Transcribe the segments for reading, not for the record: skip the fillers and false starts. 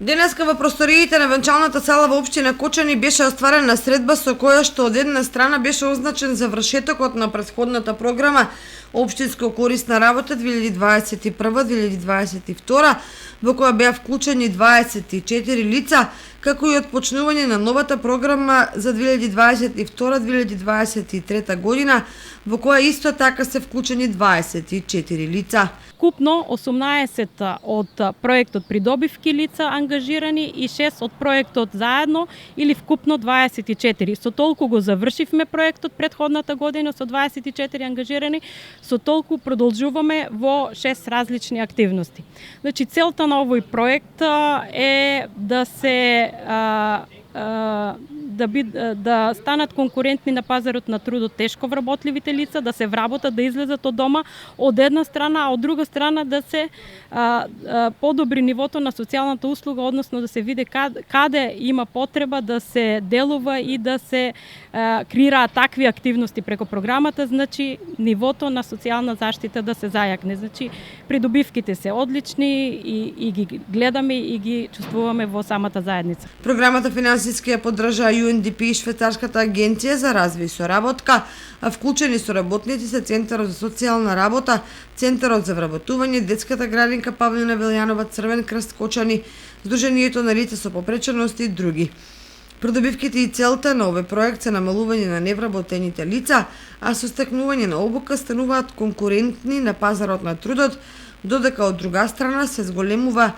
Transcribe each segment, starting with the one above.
Денеска во просториите на венчалната сала во општина Кочани беше остварена средба со која што од една страна беше означен завршетокот на претходната програма Општинско корисна работа 2021-2022, во која беа вклучени 24 лица, како и отпочнување на новата програма за 2022-2023 година, во која исто така се вклучени 24 лица. Купно 18 од проектот придобивки лица ангажирани и 6 од проектот заедно или вкупно 24. Со толку го завршивме проектот претходната година со 24 ангажирани, со толку продолжуваме во 6 различни активности. Значи целта на овој проект е да се да станат конкурентни на пазарот на трудот тешко вработливите лица, да се вработат, да излезат од дома од една страна, а од друга страна да се подобри нивото на социјалната услуга, односно да се види каде има потреба да се делува и да се креираат такви активности преку програмата, значи нивото на социјална заштита да се зајакне. Значи придобивките се одлични и ги гледаме и ги чувствуваме во самата заедница. Програмата финансиски ја поддржаа UNDP и Швајцарската агенција за развој и соработка, а вклучени со работници се Центарот за социјална работа, Центарот за вработување, Детската градинка Павлина Велјанова, Црвен крст Кочани, Сдруженијето на лица со попречености и други. Придобивките и целта на овој проект се намалување на невработените лица, а со стекнување на обука стануваат конкурентни на пазарот на трудот, додека од друга страна се зголемува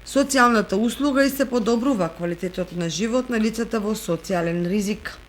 социјалната услуга и се подобрува квалитетот на живот на лицата во социјален ризик.